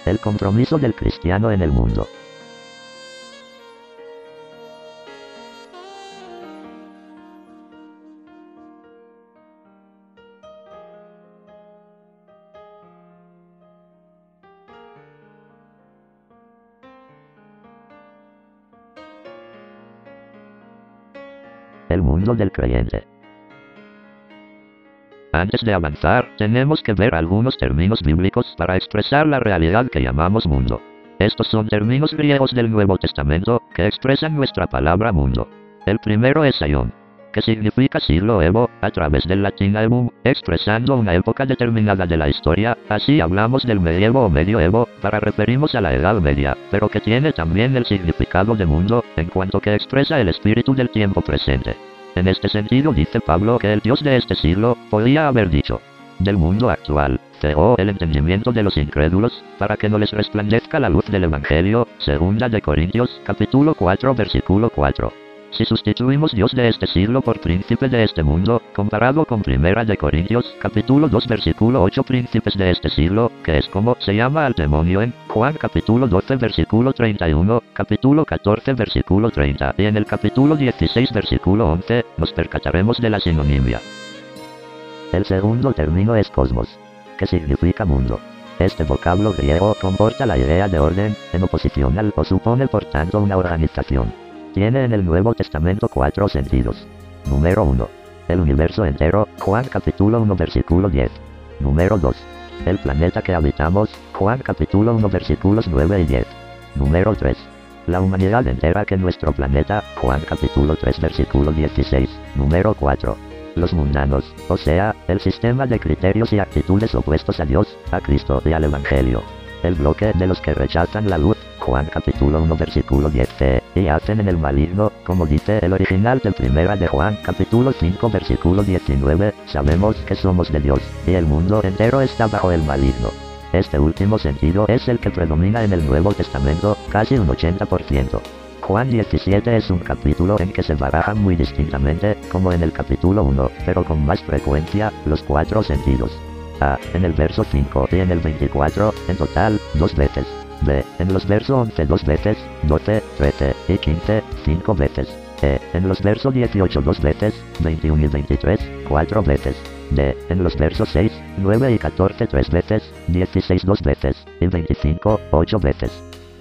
El compromiso del cristiano en el mundo. El mundo del creyente. Antes de avanzar, tenemos que ver algunos términos bíblicos para expresar la realidad que llamamos mundo. Estos son términos griegos del Nuevo Testamento que expresan nuestra palabra mundo. El primero es aion, que significa siglo evo, a través del latín aevum, expresando una época determinada de la historia. Así hablamos del medievo o medioevo, para referirnos a la Edad Media, pero que tiene también el significado de mundo, en cuanto que expresa el espíritu del tiempo presente. En este sentido dice Pablo que el Dios de este siglo podía haber dicho: del mundo actual, cegó el entendimiento de los incrédulos, para que no les resplandezca la luz del Evangelio. Segunda de Corintios, capítulo 4, versículo 4. Si sustituimos Dios de este siglo por príncipe de este mundo, comparado con Primera de Corintios, capítulo 2, versículo 8, príncipes de este siglo, que es como se llama al demonio en Juan capítulo 12, versículo 31, capítulo 14, versículo 30, y en el capítulo 16, versículo 11, nos percataremos de la sinonimia. El segundo término es cosmos, que significa mundo. Este vocablo griego comporta la idea de orden, en oposición al o supone por tanto una organización. Tiene en el Nuevo Testamento 4 sentidos. Número 1. El universo entero, Juan capítulo 1 versículo 10. Número 2. El planeta que habitamos, Juan capítulo 1 versículos 9 y 10. Número 3. La humanidad entera que nuestro planeta, Juan capítulo 3 versículo 16. Número 4. Los mundanos, o sea, el sistema de criterios y actitudes opuestos a Dios, a Cristo y al Evangelio. El bloque de los que rechazan la luz, Juan capítulo 1 versículo 10c, y hacen en el maligno, como dice el original de Primera de Juan capítulo 5 versículo 19, sabemos que somos de Dios, y el mundo entero está bajo el maligno. Este último sentido es el que predomina en el Nuevo Testamento, casi un 80%. Juan 17 es un capítulo en que se barajan muy distintamente, como en el capítulo 1, pero con más frecuencia, los 4 sentidos. A. En el verso 5 y en el 24, en total, 2 veces. B. En los versos 11 2 veces, 12, 13 y 15, 5 veces. E. En los versos 18 2 veces, 21 y 23, 4 veces. D. En los versos 6, 9 y 14 3 veces, 16 2 veces, y 25, 8 veces.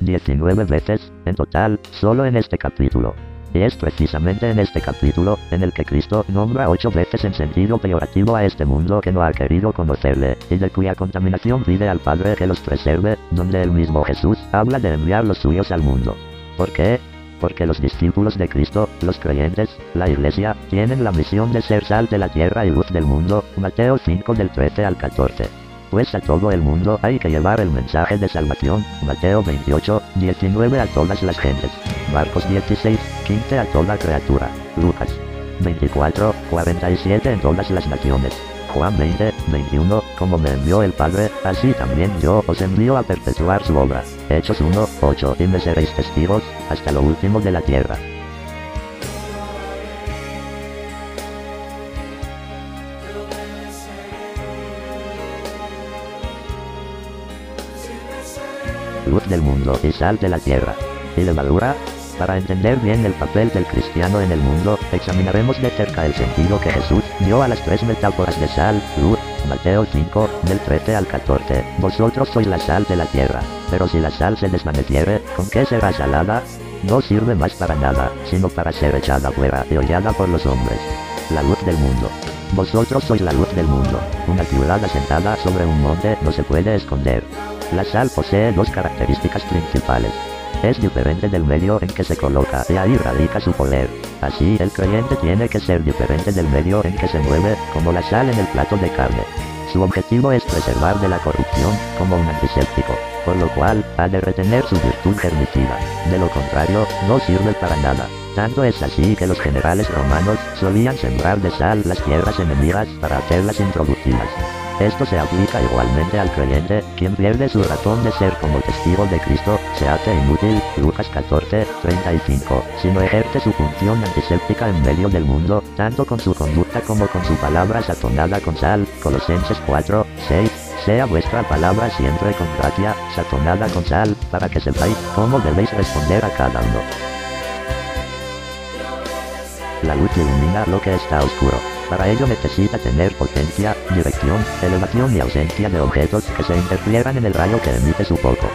19 veces, en total, solo en este capítulo. Y es precisamente en este capítulo, en el que Cristo nombra 8 veces en sentido peyorativo a este mundo que no ha querido conocerle, y de cuya contaminación pide al Padre que los preserve, donde el mismo Jesús habla de enviar los suyos al mundo. ¿Por qué? Porque los discípulos de Cristo, los creyentes, la Iglesia, tienen la misión de ser sal de la tierra y luz del mundo. Mateo 5 del 13 al 14. Pues a todo el mundo hay que llevar el mensaje de salvación. Mateo 28, 19 a todas las gentes. Marcos 16, 15 a toda criatura. Lucas 24, 47 en todas las naciones. Juan 20, 21, como me envió el Padre, así también yo os envío a perpetuar su obra. Hechos 1, 8, y me seréis testigos, hasta lo último de la tierra. Luz del mundo y sal de la tierra. ¿Y levadura? Para entender bien el papel del cristiano en el mundo, examinaremos de cerca el sentido que Jesús dio a las 3 metáforas de sal, luz. Mateo 5, del 13 al 14. Vosotros sois la sal de la tierra, pero si la sal se desvaneciere, ¿con qué será salada? No sirve más para nada, sino para ser echada fuera y hollada por los hombres. La luz del mundo. Vosotros sois la luz del mundo. Una ciudad asentada sobre un monte no se puede esconder. La sal posee 2 características principales. Es diferente del medio en que se coloca y ahí radica su poder. Así el creyente tiene que ser diferente del medio en que se mueve, como la sal en el plato de carne. Su objetivo es preservar de la corrupción, como un antiséptico, por lo cual ha de retener su virtud germicida. De lo contrario, no sirve para nada. Tanto es así que los generales romanos solían sembrar de sal las tierras enemigas para hacerlas improductivas. Esto se aplica igualmente al creyente, quien pierde su razón de ser como testigo de Cristo, se hace inútil, Lucas 14, 35, si no ejerce su función antiséptica en medio del mundo, tanto con su conducta como con su palabra sazonada con sal, Colosenses 4, 6, sea vuestra palabra siempre con gracia, sazonada con sal, para que sepáis cómo debéis responder a cada uno. La luz ilumina lo que está oscuro. Para ello necesita tener potencia, dirección, elevación y ausencia de objetos que se interfieran en el rayo que emite su foco.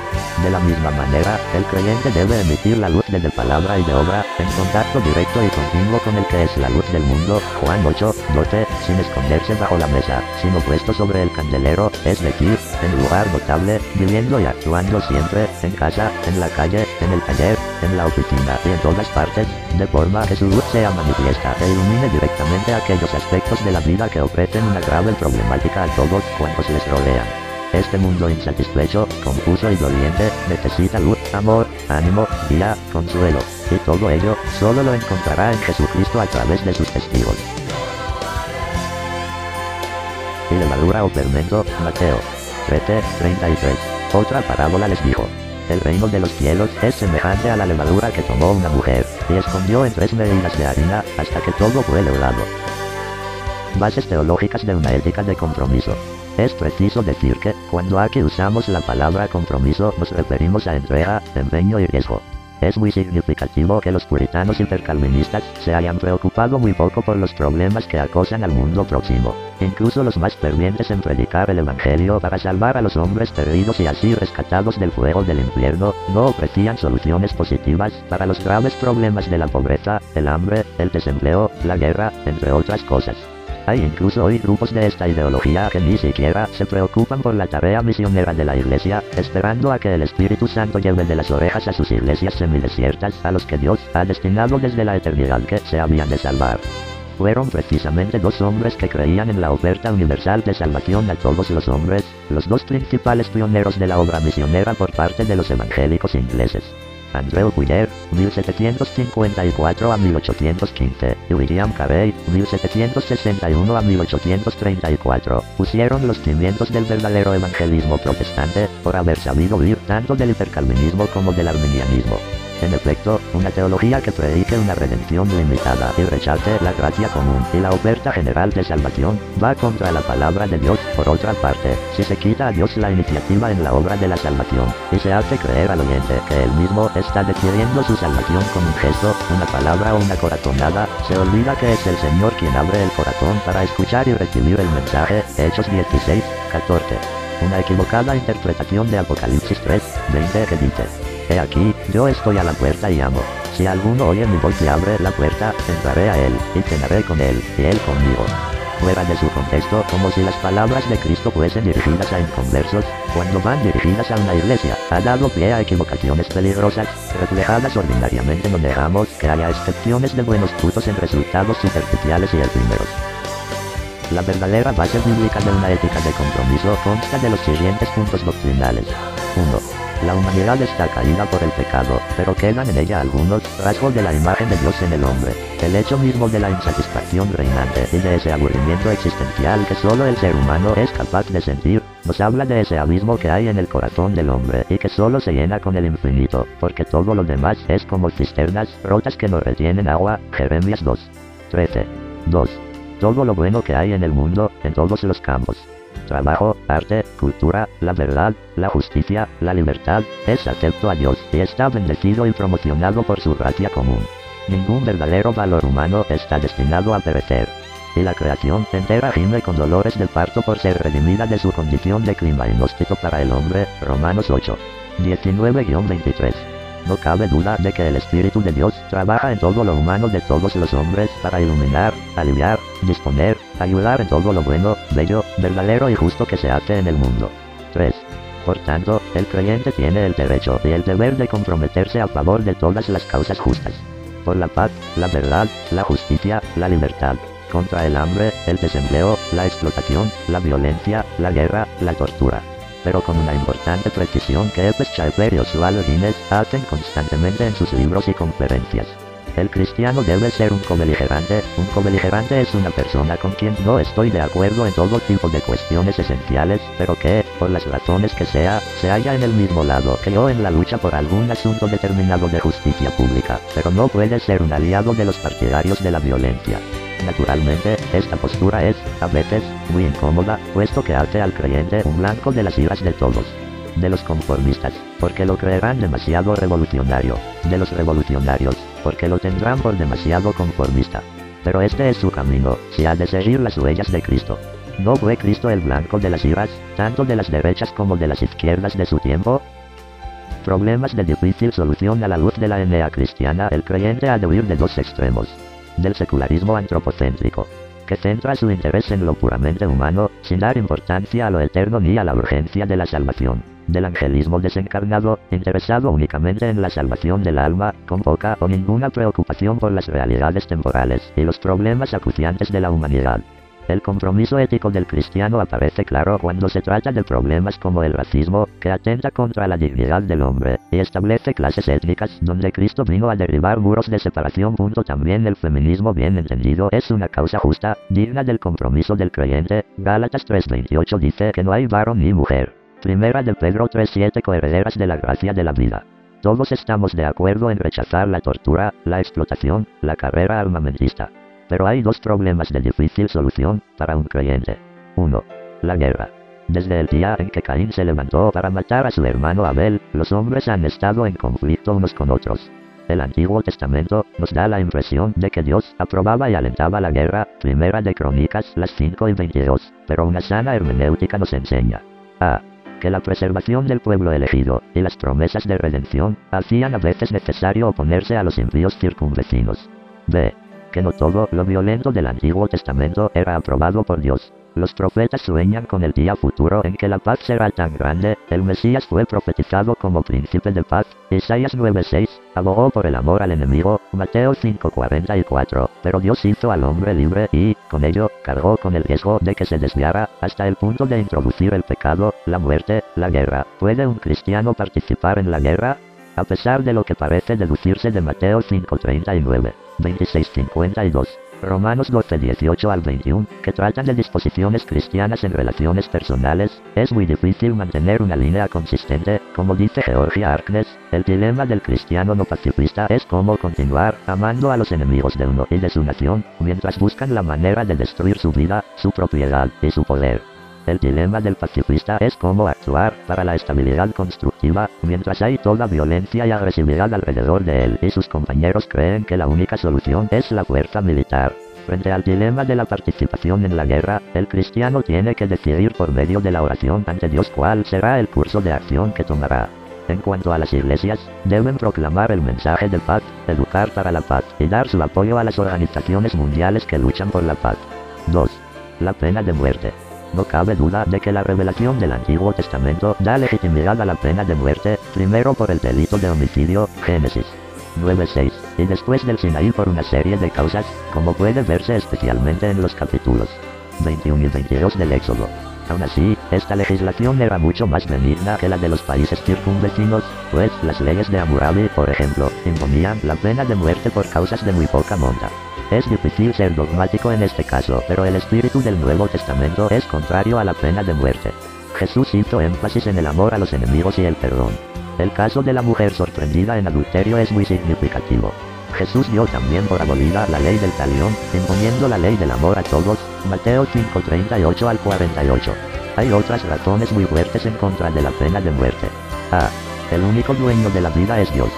De la misma manera, el creyente debe emitir la luz de palabra y de obra, en contacto directo y continuo con el que es la luz del mundo, Juan 8:12, sin esconderse bajo la mesa, sino puesto sobre el candelero, es decir, en lugar notable, viviendo y actuando siempre, en casa, en la calle, en el taller, en la oficina y en todas partes, de forma que su luz sea manifiesta e ilumine directamente aquellos aspectos de la vida que ofrecen una grave problemática a todos cuantos les rodean. Este mundo insatisfecho, confuso y doliente, necesita luz, amor, ánimo, guía, consuelo, y todo ello, solo lo encontrará en Jesucristo a través de sus testigos. Y levadura o fermento, Mateo 13:33. Otra parábola les dijo: el reino de los cielos es semejante a la levadura que tomó una mujer, y escondió en 3 medidas de harina, hasta que todo fue leudado. Bases teológicas de una ética de compromiso. Es preciso decir que, cuando aquí usamos la palabra compromiso, nos referimos a entrega, empeño y riesgo. Es muy significativo que los puritanos hipercalvinistas se hayan preocupado muy poco por los problemas que acosan al mundo próximo. Incluso los más fervientes en predicar el evangelio para salvar a los hombres perdidos y así rescatados del fuego del infierno, no ofrecían soluciones positivas para los graves problemas de la pobreza, el hambre, el desempleo, la guerra, entre otras cosas. Hay incluso hoy grupos de esta ideología que ni siquiera se preocupan por la tarea misionera de la Iglesia, esperando a que el Espíritu Santo lleve de las orejas a sus iglesias semidesiertas a los que Dios ha destinado desde la eternidad que se habían de salvar. Fueron precisamente 2 hombres que creían en la oferta universal de salvación a todos los hombres, los 2 principales pioneros de la obra misionera por parte de los evangélicos ingleses. Andrew Wheeler, 1754 a 1815, y William Carey, 1761 a 1834, pusieron los cimientos del verdadero evangelismo protestante, por haber sabido huir tanto del hipercalvinismo como del arminianismo. En efecto, una teología que predique una redención limitada y rechace la gracia común y la oferta general de salvación, va contra la palabra de Dios. Por otra parte, si se quita a Dios la iniciativa en la obra de la salvación, y se hace creer al oyente que él mismo está decidiendo su salvación con un gesto, una palabra o una corazonada, se olvida que es el Señor quien abre el corazón para escuchar y recibir el mensaje. Hechos 16:14. Una equivocada interpretación de Apocalipsis 3:20 que dice: he aquí, yo estoy a la puerta y llamo. Si alguno oye mi voz y abre la puerta, entraré a él, y cenaré con él, y él conmigo. Fuera de su contexto, como si las palabras de Cristo fuesen dirigidas a inconversos, cuando van dirigidas a una iglesia, ha dado pie a equivocaciones peligrosas, reflejadas ordinariamente. No dejamos que haya excepciones de buenos frutos en resultados superficiales y efímeros. La verdadera base bíblica de una ética de compromiso consta de los siguientes puntos doctrinales. 1. La humanidad está caída por el pecado, pero quedan en ella algunos rasgos de la imagen de Dios en el hombre. El hecho mismo de la insatisfacción reinante y de ese aburrimiento existencial que solo el ser humano es capaz de sentir, nos habla de ese abismo que hay en el corazón del hombre y que solo se llena con el infinito, porque todo lo demás es como cisternas rotas que no retienen agua. Jeremías 2:13. 2. Todo lo bueno que hay en el mundo, en todos los campos. Trabajo, arte, cultura, la verdad, la justicia, la libertad, es acepto a Dios y está bendecido y promocionado por su gracia común. Ningún verdadero valor humano está destinado a perecer. Y la creación entera gime con dolores de parto por ser redimida de su condición de clima inhóspito para el hombre. Romanos 8:19-23. No cabe duda de que el Espíritu de Dios trabaja en todo lo humano de todos los hombres para iluminar, aliviar, disponer, ayudar en todo lo bueno, bello, verdadero y justo que se hace en el mundo. 3. Por tanto, el creyente tiene el derecho y el deber de comprometerse a favor de todas las causas justas. Por la paz, la verdad, la justicia, la libertad. Contra el hambre, el desempleo, la explotación, la violencia, la guerra, la tortura. Pero con una importante precisión que Epes Chafer y Oswald Guinness hacen constantemente en sus libros y conferencias. El cristiano debe ser un cobeligerante. Un cobeligerante es una persona con quien no estoy de acuerdo en todo tipo de cuestiones esenciales, pero que, por las razones que sea, se halla en el mismo lado que yo en la lucha por algún asunto determinado de justicia pública, pero no puede ser un aliado de los partidarios de la violencia. Naturalmente, Esta postura es, a veces, muy incómoda, puesto que hace al creyente un blanco de las iras de todos. De los conformistas, porque lo creerán demasiado revolucionario. De los revolucionarios, porque lo tendrán por demasiado conformista. Pero este es su camino, si ha de seguir las huellas de Cristo. ¿No fue Cristo el blanco de las iras, tanto de las derechas como de las izquierdas de su tiempo? Problemas de difícil solución a la luz de la enea cristiana. El creyente ha de huir de dos extremos. Del secularismo antropocéntrico, que centra su interés en lo puramente humano, sin dar importancia a lo eterno ni a la urgencia de la salvación. Del angelismo desencarnado, interesado únicamente en la salvación del alma, con poca o ninguna preocupación por las realidades temporales y los problemas acuciantes de la humanidad. El compromiso ético del cristiano aparece claro cuando se trata de problemas como el racismo, que atenta contra la dignidad del hombre, y establece clases étnicas donde Cristo vino a derribar muros de separación. También el feminismo bien entendido es una causa justa, digna del compromiso del creyente. Gálatas 3:28 dice que no hay varón ni mujer. Primera de Pedro 3:7 coherederas de la gracia de la vida. Todos estamos de acuerdo en rechazar la tortura, la explotación, la carrera armamentista. Pero hay dos problemas de difícil solución para un creyente. 1. La guerra. Desde el día en que Caín se levantó para matar a su hermano Abel, los hombres han estado en conflicto unos con otros. El Antiguo Testamento nos da la impresión de que Dios aprobaba y alentaba la guerra, Primera de Crónicas las 5:22, pero una sana hermenéutica nos enseña a. Que la preservación del pueblo elegido, y las promesas de redención, hacían a veces necesario oponerse a los impíos circunvecinos. B. Que no todo lo violento del Antiguo Testamento era aprobado por Dios. Los profetas sueñan con el día futuro en que la paz será tan grande. El Mesías fue profetizado como príncipe de paz. Isaías 9:6, abogó por el amor al enemigo. Mateo 5:44, pero Dios hizo al hombre libre y, con ello, cargó con el riesgo de que se desviara, hasta el punto de introducir el pecado, la muerte, la guerra. ¿Puede un cristiano participar en la guerra? A pesar de lo que parece deducirse de Mateo 5:39, 26:52, Romanos 12:18 al 21, que tratan de disposiciones cristianas en relaciones personales, es muy difícil mantener una línea consistente. Como dice Georgia Harkness, el dilema del cristiano no pacifista es cómo continuar amando a los enemigos de uno y de su nación, mientras buscan la manera de destruir su vida, su propiedad y su poder. El dilema del pacifista es cómo actuar para la estabilidad constructiva, mientras hay toda violencia y agresividad alrededor de él y sus compañeros creen que la única solución es la fuerza militar. Frente al dilema de la participación en la guerra, el cristiano tiene que decidir por medio de la oración ante Dios cuál será el curso de acción que tomará. En cuanto a las iglesias, deben proclamar el mensaje de paz, educar para la paz y dar su apoyo a las organizaciones mundiales que luchan por la paz. 2. La pena de muerte. No cabe duda de que la revelación del Antiguo Testamento da legitimidad a la pena de muerte, primero por el delito de homicidio, Génesis 9:6, y después del Sinaí por una serie de causas, como puede verse especialmente en los capítulos 21 y 22 del Éxodo. Aún así, esta legislación era mucho más benigna que la de los países circunvecinos, pues las leyes de Hammurabi, por ejemplo, imponían la pena de muerte por causas de muy poca monta. Es difícil ser dogmático en este caso, pero el espíritu del Nuevo Testamento es contrario a la pena de muerte. Jesús hizo énfasis en el amor a los enemigos y el perdón. El caso de la mujer sorprendida en adulterio es muy significativo. Jesús dio también por abolida la ley del talión, imponiendo la ley del amor a todos, Mateo 5:38 al 48. Hay otras razones muy fuertes en contra de la pena de muerte. A. El único dueño de la vida es Dios.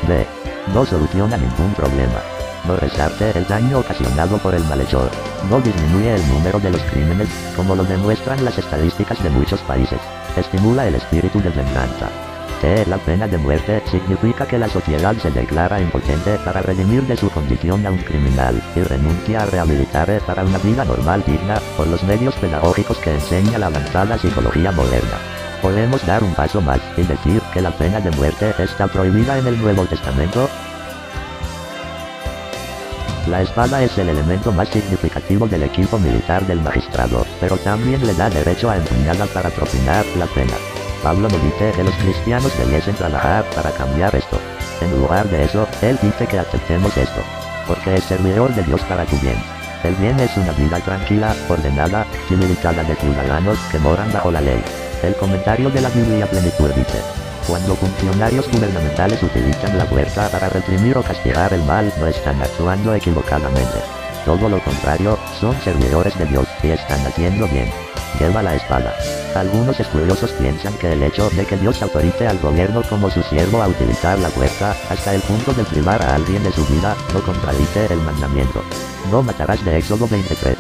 B. No soluciona ningún problema. No resarte el daño ocasionado por el malhechor. No disminuye el número de los crímenes, como lo demuestran las estadísticas de muchos países. Estimula el espíritu de venganza. C. La pena de muerte significa que la sociedad se declara impotente para redimir de su condición a un criminal, y renuncia a rehabilitar para una vida normal digna, por los medios pedagógicos que enseña la avanzada psicología moderna. Podemos dar un paso más, y decir que la pena de muerte está prohibida en el Nuevo Testamento. La espada es el elemento más significativo del equipo militar del magistrado, pero también le da derecho a empuñada para propinar la pena. Pablo no dice que los cristianos debiesen trabajar para cambiar esto. En lugar de eso, él dice que aceptemos esto, porque es servidor de Dios para tu bien. El bien es una vida tranquila, ordenada, civilizada de ciudadanos que moran bajo la ley. El comentario de la Biblia Plenitud dice: cuando funcionarios gubernamentales utilizan la fuerza para reprimir o castigar el mal, no están actuando equivocadamente. todo lo contrario, son servidores de Dios y están haciendo bien. Lleva la espada. Algunos estudiosos piensan que el hecho de que Dios autorice al gobierno como su siervo a utilizar la fuerza hasta el punto de privar a alguien de su vida no contradice el mandamiento. No matarás de Éxodo 20:13.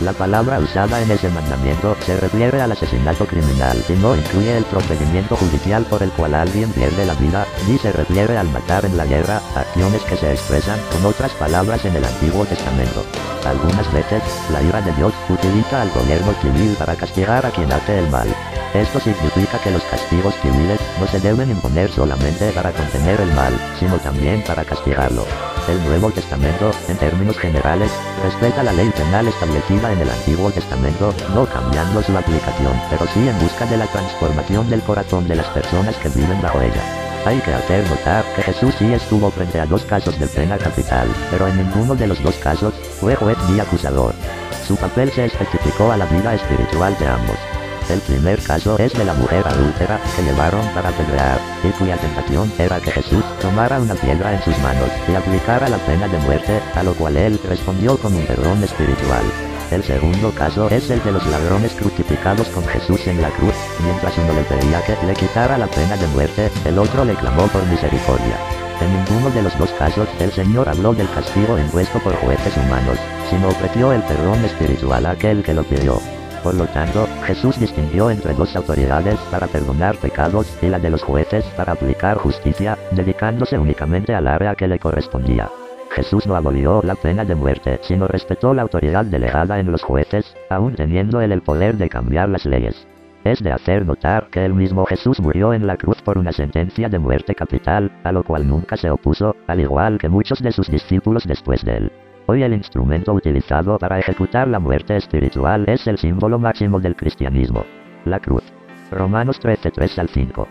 La palabra usada en ese mandamiento se refiere al asesinato criminal y no incluye el procedimiento judicial por el cual alguien pierde la vida, ni se refiere al matar en la guerra, acciones que se expresan con otras palabras en el Antiguo Testamento. Algunas veces, la ira de Dios utiliza al gobierno civil para castigar a quien hace el mal. Esto significa que los castigos civiles no se deben imponer solamente para contener el mal, sino también para castigarlo. El Nuevo Testamento, en términos generales, respeta la ley penal establecida en el Antiguo Testamento, no cambiando su aplicación, pero sí en busca de la transformación del corazón de las personas que viven bajo ella. Hay que hacer notar que Jesús sí estuvo frente a 2 casos de pena capital, pero en ninguno de los 2 casos fue juez ni acusador. Su papel se especificó a la vida espiritual de ambos. El primer caso es de la mujer adúltera que llevaron para apedrear, y cuya tentación era que Jesús tomara una piedra en sus manos y aplicara la pena de muerte, a lo cual él respondió con un perdón espiritual. El segundo caso es el de los ladrones crucificados con Jesús en la cruz. Mientras uno le pedía que le quitara la pena de muerte, el otro le clamó por misericordia. En ninguno de los 2 casos el Señor habló del castigo impuesto por jueces humanos, sino ofreció el perdón espiritual a aquel que lo pidió. Por lo tanto, Jesús distinguió entre 2 autoridades para perdonar pecados y la de los jueces para aplicar justicia, dedicándose únicamente al área que le correspondía. Jesús no abolió la pena de muerte, sino respetó la autoridad delegada en los jueces, aún teniendo él el poder de cambiar las leyes. Es de hacer notar que el mismo Jesús murió en la cruz por una sentencia de muerte capital, a lo cual nunca se opuso, al igual que muchos de sus discípulos después de él. Hoy el instrumento utilizado para ejecutar la muerte espiritual es el símbolo máximo del cristianismo: la cruz. Romanos 13:3-5.